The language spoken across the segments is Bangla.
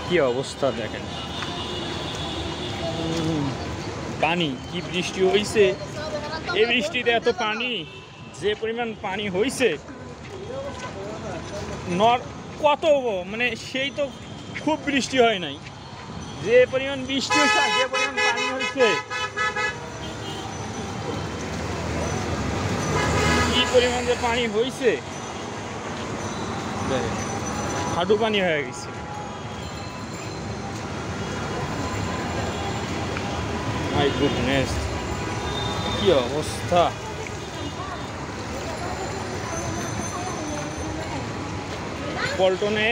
কি অবস্থা দেখেন, পানি কি বৃষ্টি হয়েছে, এই বৃষ্টিতে এত পানি, যে পরিমাণ পানি হয়েছে কত, মানে সেই তো খুব বৃষ্টি হয় নাই, যে পরিমাণ বৃষ্টি হয়েছে যে পরিমাণ পানি হয়েছে, কি পরিমাণ যে পানি হয়েছে হাঁটু পানি হয়ে গেছে। মাই গুডনেস, কি অবস্থা। পল্টনে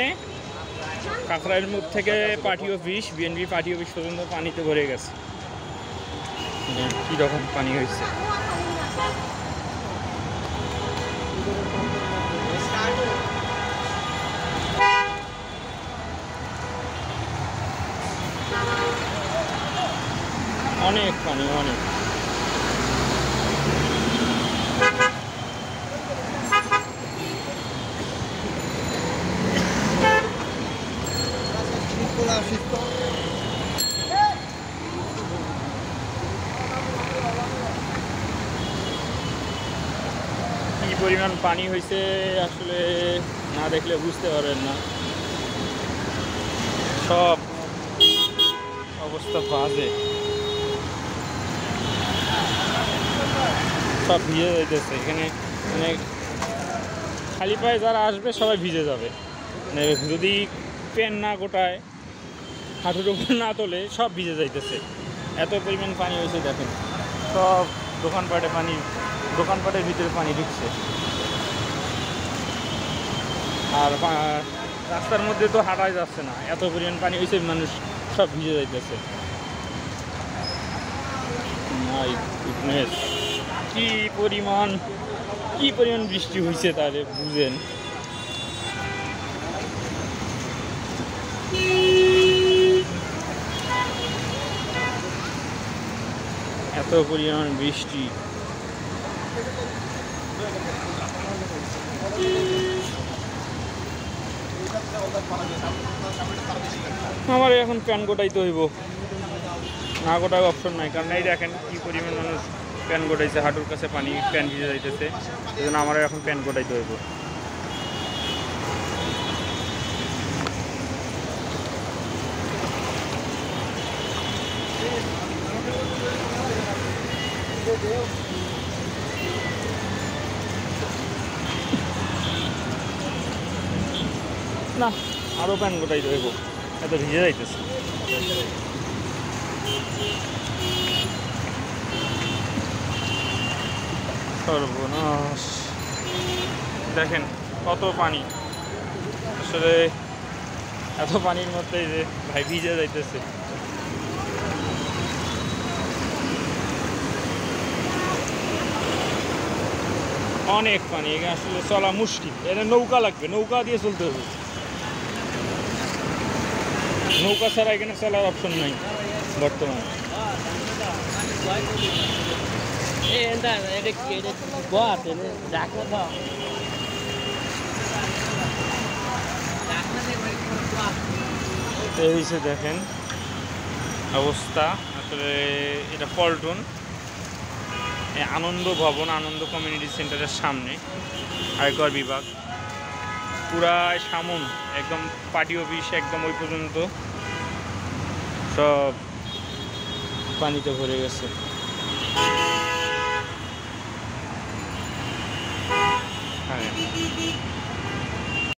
কাকরাইল মুখ থেকে party office, BNP party office পর্যন্ত পানিতে ভরে গেছে। কীরকম পানি হয়েছে, অনেক পানি, অনেক। কি পরিমাণ পানি হয়েছে আসলে না দেখলে বুঝতে পারবেন না, সব অবস্থা বাজে, সব ভিজে যাইতেছে এখানে। মানে খালি পায়ে যারা আসবে সবাই ভিজে যাবে, মানে যদি প্যান্ট না গোটায়, হাঁটুর উপর না তোলে, সব ভিজে যাইতেছে, এত পরিমাণ পানি হয়েছে দেখেন। সব দোকানপাটে পানি, দোকানপাটের ভিতরে পানি ঢুকছে, আর রাস্তার মধ্যে তো হাঁটাই যাচ্ছে না, এত পরিমাণ পানি হয়েছে, মানুষ সব ভিজে যাইতেছে। মাই গুডনেস, কি পরিমাণ বৃষ্টি হয়েছে তাহলে বুঝেন। এত পরিমাণ বৃষ্টি, আমার এখন প্যান গোটাইতে হইব, না গোটার অপশন নাই, কারণ এই দেখেন কি পরিমাণ মানুষ প্যান গোটাইছে, হাঁটুর কাছে পানি, প্যান ভিজে যাইতেছে, এই জন্য আমার এখন প্যান গোটাইতে হইব। না, আরও প্যান গোটাইতে হইব, এত ভিজে যাইতেছে। সর্বনাশ, দেখেন কত পানি, আসলে এত পানির মধ্যে যে ভাই ভিজে যাইতেছে। অনেক পানি, এখানে আসলে চলা মুশকিল, এখানে নৌকা লাগবে, নৌকা দিয়ে চলতে হবে, নৌকা ছাড়া এখানে চলার অপশন নাই বর্তমানে। এই হচ্ছে দেখেন অবস্থা, আসলে এটা পল্টন আনন্দ ভবন, আনন্দ কমিউনিটি সেন্টারের সামনে আয়কর বিভাগ, পুরাই সামন একদম পার্টি অফিস একদম ওই পর্যন্ত সব পানিতে ভরে গেছে।